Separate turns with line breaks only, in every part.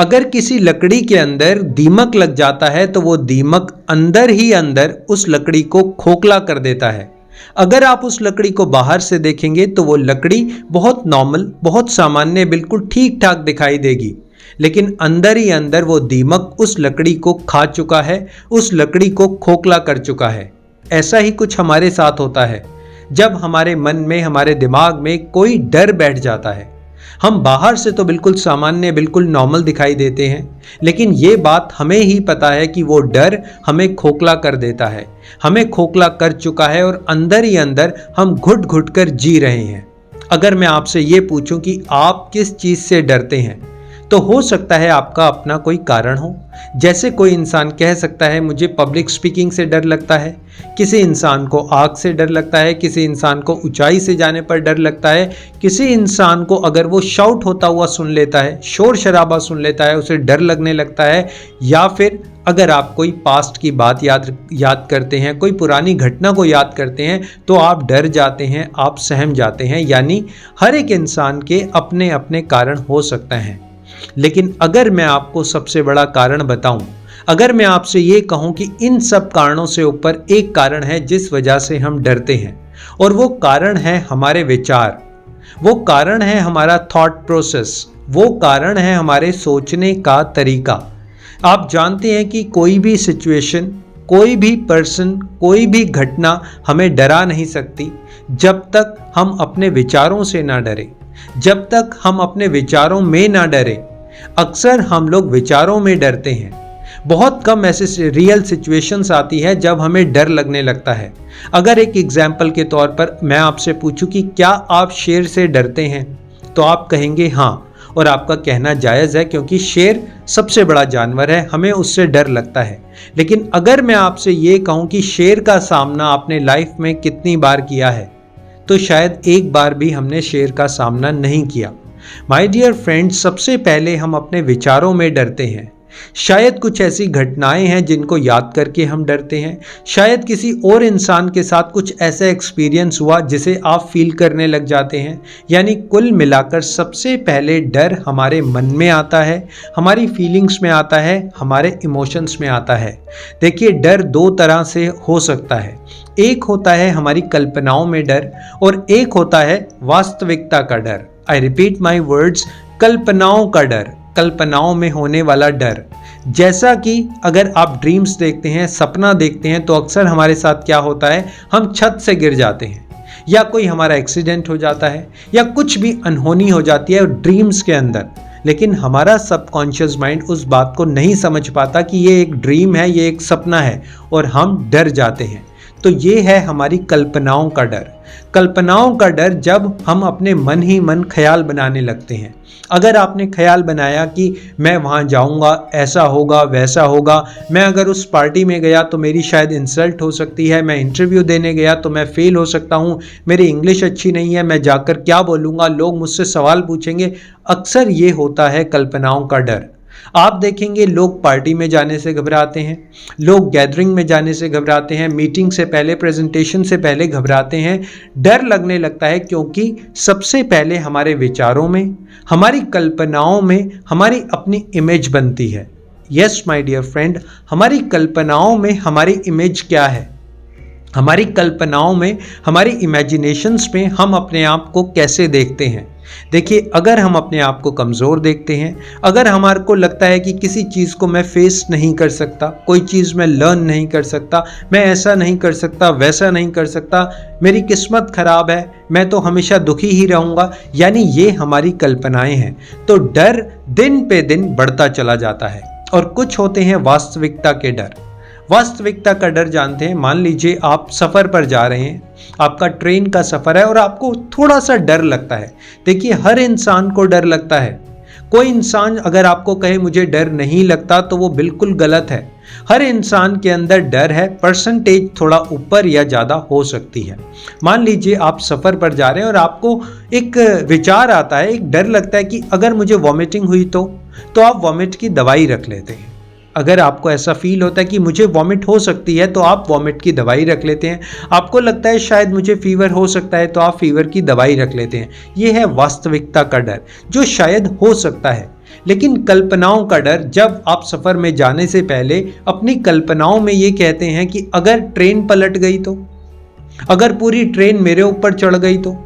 अगर किसी लकड़ी के अंदर दीमक लग जाता है तो वो दीमक अंदर ही अंदर उस लकड़ी को खोखला कर देता है। अगर आप उस लकड़ी को बाहर से देखेंगे तो वो लकड़ी बहुत नॉर्मल, बहुत सामान्य, बिल्कुल ठीक ठाक दिखाई देगी, लेकिन अंदर ही अंदर वो दीमक उस लकड़ी को खा चुका है, उस लकड़ी को खोखला कर चुका है। ऐसा ही कुछ हमारे साथ होता है। जब हमारे मन में, हमारे दिमाग में कोई डर बैठ जाता है, हम बाहर से तो बिल्कुल सामान्य, बिल्कुल नॉर्मल दिखाई देते हैं, लेकिन ये बात हमें ही पता है कि वो डर हमें खोखला कर देता है, हमें खोखला कर चुका है और अंदर ही अंदर हम घुट घुट कर जी रहे हैं। अगर मैं आपसे ये पूछूं कि आप किस चीज़ से डरते हैं, तो हो सकता है आपका अपना कोई कारण हो। जैसे कोई इंसान कह सकता है मुझे पब्लिक स्पीकिंग से डर लगता है, किसी इंसान को आग से डर लगता है, किसी इंसान को ऊंचाई से जाने पर डर लगता है, किसी इंसान को अगर वो शाउट होता हुआ सुन लेता है, शोर शराबा सुन लेता है, उसे डर लगने लगता है। या फिर अगर आप कोई पास्ट की बात याद करते हैं, कोई पुरानी घटना को याद करते हैं, तो आप डर जाते हैं, आप सहम जाते हैं। यानी हर एक इंसान के अपने अपने कारण हो सकते हैं। लेकिन अगर मैं आपको सबसे बड़ा कारण बताऊं, अगर मैं आपसे ये कहूं कि इन सब कारणों से ऊपर एक कारण है जिस वजह से हम डरते हैं, और वो कारण है हमारे विचार, वो कारण है हमारा थॉट प्रोसेस, वो कारण है हमारे सोचने का तरीका। आप जानते हैं कि कोई भी सिचुएशन, कोई भी पर्सन, कोई भी घटना हमें डरा नहीं सकती जब तक हम अपने विचारों से ना डरें, जब तक हम अपने विचारों में ना डरें। अक्सर हम लोग विचारों में डरते हैं। बहुत कम ऐसे रियल सिचुएशंस आती है जब हमें डर लगने लगता है। अगर एक एग्जाम्पल के तौर पर मैं आपसे पूछूं कि क्या आप शेर से डरते हैं, तो आप कहेंगे हाँ, और आपका कहना जायज़ है क्योंकि शेर सबसे बड़ा जानवर है, हमें उससे डर लगता है। लेकिन अगर मैं आपसे ये कहूँ कि शेर का सामना आपने लाइफ में कितनी बार किया है, तो शायद एक बार भी हमने शेर का सामना नहीं किया। माय डियर फ्रेंड्स, सबसे पहले हम अपने विचारों में डरते हैं। शायद कुछ ऐसी घटनाएं हैं जिनको याद करके हम डरते हैं, शायद किसी और इंसान के साथ कुछ ऐसा एक्सपीरियंस हुआ जिसे आप फील करने लग जाते हैं। यानी कुल मिलाकर सबसे पहले डर हमारे मन में आता है, हमारी फीलिंग्स में आता है, हमारे इमोशंस में आता है। देखिए, डर दो तरह से हो सकता है। एक होता है हमारी कल्पनाओं में डर, और एक होता है वास्तविकता का डर। आई रिपीट माई वर्ड्स, कल्पनाओं का डर, कल्पनाओं में होने वाला डर। जैसा कि अगर आप ड्रीम्स देखते हैं, सपना देखते हैं, तो अक्सर हमारे साथ क्या होता है, हम छत से गिर जाते हैं, या कोई हमारा एक्सीडेंट हो जाता है, या कुछ भी अनहोनी हो जाती है ड्रीम्स के अंदर। लेकिन हमारा सबकॉन्शियस माइंड उस बात को नहीं समझ पाता कि ये एक ड्रीम है, ये एक सपना है, और हम डर जाते हैं। तो ये है हमारी कल्पनाओं का डर। कल्पनाओं का डर जब हम अपने मन ही मन ख्याल बनाने लगते हैं। अगर आपने ख्याल बनाया कि मैं वहाँ जाऊँगा, ऐसा होगा, वैसा होगा, मैं अगर उस पार्टी में गया तो मेरी शायद इंसल्ट हो सकती है, मैं इंटरव्यू देने गया तो मैं फेल हो सकता हूँ, मेरी इंग्लिश अच्छी नहीं है, मैं जाकर क्या बोलूँगा, लोग मुझसे सवाल पूछेंगे। अक्सर ये होता है कल्पनाओं का डर। आप देखेंगे लोग पार्टी में जाने से घबराते हैं, लोग गैदरिंग में जाने से घबराते हैं, मीटिंग से पहले, प्रेजेंटेशन से पहले घबराते हैं। डर लगने लगता है क्योंकि सबसे पहले हमारे विचारों में, हमारी कल्पनाओं में हमारी अपनी इमेज बनती है। यस माय डियर फ्रेंड, हमारी कल्पनाओं में हमारी इमेज क्या है, हमारी कल्पनाओं में, हमारी इमेजिनेशंस में हम अपने आप को कैसे देखते हैं। देखिए, अगर हम अपने आप को कमज़ोर देखते हैं, अगर हमारे को लगता है कि किसी चीज़ को मैं फेस नहीं कर सकता, कोई चीज़ मैं लर्न नहीं कर सकता, मैं ऐसा नहीं कर सकता, वैसा नहीं कर सकता, मेरी किस्मत ख़राब है, मैं तो हमेशा दुखी ही रहूँगा, यानी ये हमारी कल्पनाएं हैं। तो डर दिन पे दिन बढ़ता चला जाता है। और कुछ होते हैं वास्तविकता के डर। वास्तविकता का डर जानते हैं, मान लीजिए आप सफ़र पर जा रहे हैं, आपका ट्रेन का सफ़र है और आपको थोड़ा सा डर लगता है। देखिए, हर इंसान को डर लगता है। कोई इंसान अगर आपको कहे मुझे डर नहीं लगता तो वो बिल्कुल गलत है। हर इंसान के अंदर डर है, परसेंटेज थोड़ा ऊपर या ज़्यादा हो सकती है। मान लीजिए आप सफ़र पर जा रहे हैं और आपको एक विचार आता है, एक डर लगता है कि अगर मुझे वॉमिटिंग हुई तो आप वॉमिट की दवाई रख लेते हैं। अगर आपको ऐसा फील होता है कि मुझे वॉमिट हो सकती है तो आप वॉमिट की दवाई रख लेते हैं। आपको लगता है शायद मुझे फीवर हो सकता है तो आप फीवर की दवाई रख लेते हैं। ये है वास्तविकता का डर, जो शायद हो सकता है। लेकिन कल्पनाओं का डर, जब आप सफर में जाने से पहले अपनी कल्पनाओं में ये कहते हैं कि अगर ट्रेन पलट गई तो, अगर पूरी ट्रेन मेरे ऊपर चढ़ गई तो,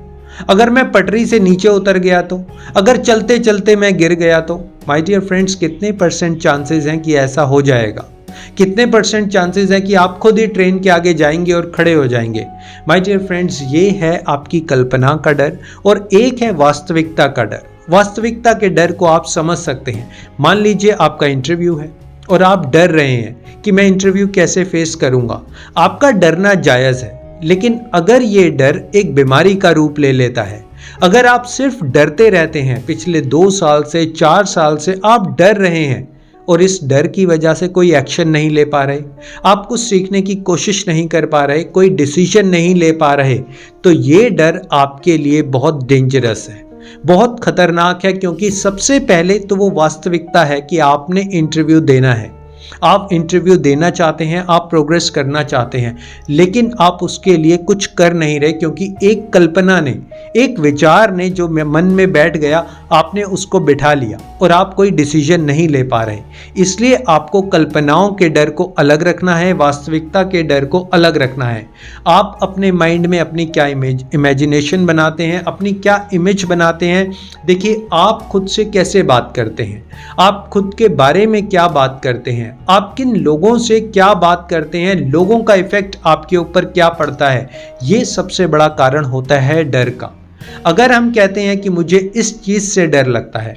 अगर मैं पटरी से नीचे उतर गया तो, अगर चलते चलते मैं गिर गया तो। माय डियर फ्रेंड्स, कितने % चांसेस हैं कि ऐसा हो जाएगा? कितने % चांसेस हैं कि आप खुद ही ट्रेन के आगे जाएंगे और खड़े हो जाएंगे? माय डियर फ्रेंड्स, ये है आपकी कल्पना का डर और एक है वास्तविकता का डर। वास्तविकता के डर को आप समझ सकते हैं। मान लीजिए आपका इंटरव्यू है और आप डर रहे हैं कि मैं इंटरव्यू कैसे फेस करूंगा। आपका डरना जायज़ है, लेकिन अगर ये डर एक बीमारी का रूप ले लेता है, अगर आप सिर्फ डरते रहते हैं, पिछले 2 साल से 4 साल से आप डर रहे हैं और इस डर की वजह से कोई एक्शन नहीं ले पा रहे, आप कुछ सीखने की कोशिश नहीं कर पा रहे, कोई डिसीजन नहीं ले पा रहे, तो ये डर आपके लिए बहुत डेंजरस है, बहुत खतरनाक है। क्योंकि सबसे पहले तो वो वास्तविकता है कि आपने इंटरव्यू देना है, आप इंटरव्यू देना चाहते हैं, आप प्रोग्रेस करना चाहते हैं, लेकिन आप उसके लिए कुछ कर नहीं रहे क्योंकि एक कल्पना ने, एक विचार ने जो मन में बैठ गया, आपने उसको बिठा लिया और आप कोई डिसीजन नहीं ले पा रहे। इसलिए आपको कल्पनाओं के डर को अलग रखना है, वास्तविकता के डर को अलग रखना है। आप अपने माइंड में अपनी क्या इमेजिनेशन बनाते हैं, अपनी क्या इमेज बनाते हैं। देखिए, आप खुद से कैसे बात करते हैं, आप खुद के बारे में क्या बात करते हैं, आप किन लोगों से क्या बात करते हैं, लोगों का इफेक्ट आपके ऊपर क्या पड़ता है, ये सबसे बड़ा कारण होता है डर का। अगर हम कहते हैं कि मुझे इस चीज से डर लगता है,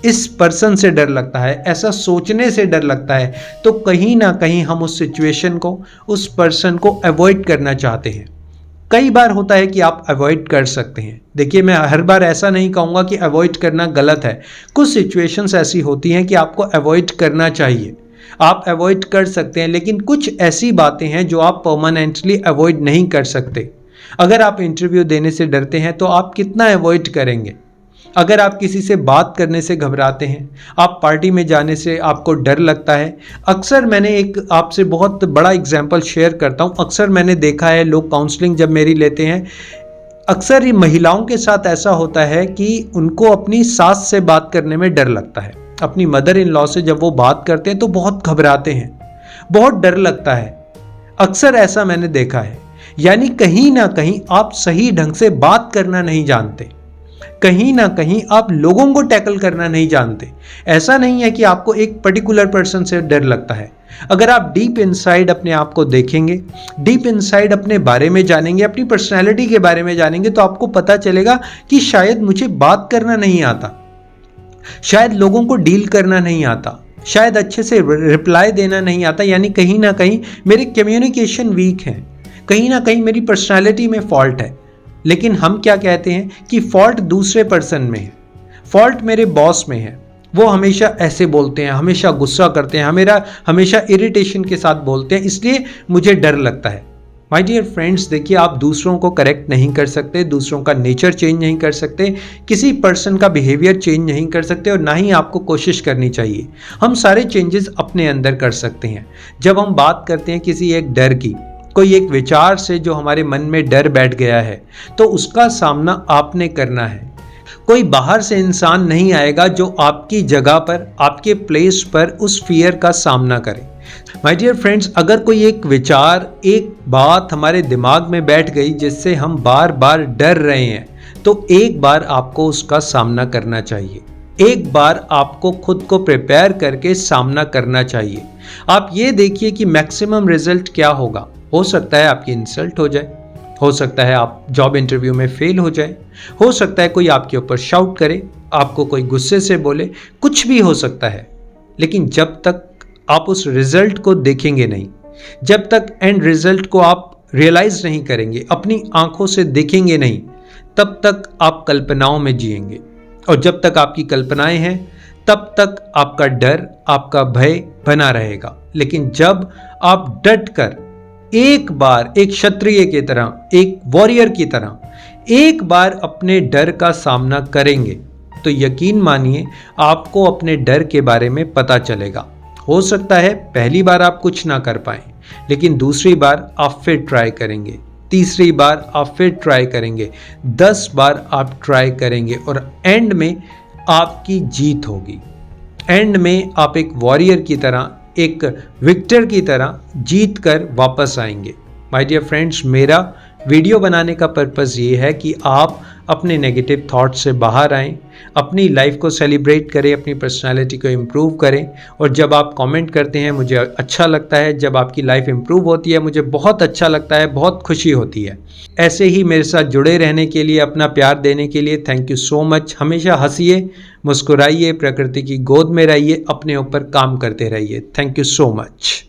इस पर्सन से डर लगता है, ऐसा सोचने से डर लगता है, तो कहीं ना कहीं हम उस सिचुएशन को, उस पर्सन को अवॉइड करना चाहते हैं। कई बार होता है कि आप अवॉइड कर सकते हैं। देखिए, मैं हर बार ऐसा नहीं कहूँगा कि अवॉइड करना गलत है। कुछ सिचुएशंस ऐसी होती हैं कि आपको अवॉइड करना चाहिए, आप अवॉइड कर सकते हैं, लेकिन कुछ ऐसी बातें हैं जो आप परमानेंटली अवॉइड नहीं कर सकते। अगर आप इंटरव्यू देने से डरते हैं तो आप कितना अवॉइड करेंगे? अगर आप किसी से बात करने से घबराते हैं, आप पार्टी में जाने से आपको डर लगता है। अक्सर मैंने एक आपसे बहुत बड़ा एग्जाम्पल शेयर करता हूँ। अक्सर मैंने देखा है, लोग काउंसलिंग जब मेरी लेते हैं, अक्सर ये महिलाओं के साथ ऐसा होता है कि उनको अपनी सास से बात करने में डर लगता है। अपनी मदर इन लॉ से जब वो बात करते हैं तो बहुत घबराते हैं, बहुत डर लगता है। अक्सर ऐसा मैंने देखा है। यानी कहीं ना कहीं आप सही ढंग से बात करना नहीं जानते, कहीं ना कहीं आप लोगों को टैकल करना नहीं जानते। ऐसा नहीं है कि आपको एक पर्टिकुलर पर्सन से डर लगता है। अगर आप डीप इनसाइड अपने आप को देखेंगे, डीप इनसाइड अपने बारे में जानेंगे, अपनी पर्सनैलिटी के बारे में जानेंगे, तो आपको पता चलेगा कि शायद मुझे बात करना नहीं आता, शायद लोगों को डील करना नहीं आता, शायद अच्छे से रिप्लाई देना नहीं आता। यानी कहीं ना कहीं मेरे कम्युनिकेशन वीक है, कहीं ना कहीं मेरी पर्सनालिटी में फॉल्ट है। लेकिन हम क्या कहते हैं कि फॉल्ट दूसरे पर्सन में है, फॉल्ट मेरे बॉस में है। वो हमेशा ऐसे बोलते हैं, हमेशा गुस्सा करते हैं, हमेशा इरिटेशन के साथ बोलते हैं, इसलिए मुझे डर लगता है। माय डियर फ्रेंड्स, देखिए, आप दूसरों को करेक्ट नहीं कर सकते, दूसरों का नेचर चेंज नहीं कर सकते, किसी पर्सन का बिहेवियर चेंज नहीं कर सकते, और ना ही आपको कोशिश करनी चाहिए। हम सारे चेंजेस अपने अंदर कर सकते हैं। जब हम बात करते हैं किसी एक डर की, कोई एक विचार से जो हमारे मन में डर बैठ गया है, तो उसका सामना आपने करना है। कोई बाहर से इंसान नहीं आएगा जो आपकी जगह पर, आपके प्लेस पर उस फियर का सामना करे। माय डियर फ्रेंड्स, अगर कोई एक विचार, एक बात हमारे दिमाग में बैठ गई जिससे हम बार बार डर रहे हैं, तो एक बार आपको उसका सामना करना चाहिए। एक बार आपको खुद को प्रिपेयर करके सामना करना चाहिए। आप ये देखिए कि मैक्सिमम रिजल्ट क्या होगा। हो सकता है आपकी इंसल्ट हो जाए, हो सकता है आप जॉब इंटरव्यू में फेल हो जाए, हो सकता है कोई आपके ऊपर शाउट करे, आपको कोई गुस्से से बोले, कुछ भी हो सकता है। लेकिन जब तक आप उस रिजल्ट को देखेंगे नहीं, जब तक एंड रिजल्ट को आप रियलाइज नहीं करेंगे, अपनी आंखों से देखेंगे नहीं, तब तक आप कल्पनाओं में जिएंगे। और जब तक आपकी कल्पनाएं हैं, तब तक आपका डर, आपका भय बना रहेगा। लेकिन जब आप डट कर एक बार, एक क्षत्रिय की तरह, एक वॉरियर की तरह एक बार अपने डर का सामना करेंगे, तो यकीन मानिए आपको अपने डर के बारे में पता चलेगा। हो सकता है पहली बार आप कुछ ना कर पाएं, लेकिन दूसरी बार आप फिर ट्राई करेंगे, तीसरी बार आप फिर ट्राई करेंगे, 10 बार आप ट्राई करेंगे और एंड में आपकी जीत होगी। एंड में आप एक वॉरियर की तरह, एक विक्टर की तरह जीत कर वापस आएंगे। माय डियर फ्रेंड्स, मेरा वीडियो बनाने का पर्पज़ ये है कि आप अपने नेगेटिव थॉट से बाहर आएं, अपनी लाइफ को सेलिब्रेट करें, अपनी पर्सनालिटी को इम्प्रूव करें। और जब आप कमेंट करते हैं मुझे अच्छा लगता है, जब आपकी लाइफ इम्प्रूव होती है मुझे बहुत अच्छा लगता है, बहुत खुशी होती है। ऐसे ही मेरे साथ जुड़े रहने के लिए, अपना प्यार देने के लिए थैंक यू सो मच। हमेशा हंसिए, मुस्कुराइए, प्रकृति की गोद में रहिए, अपने ऊपर काम करते रहिए। Thank you so much.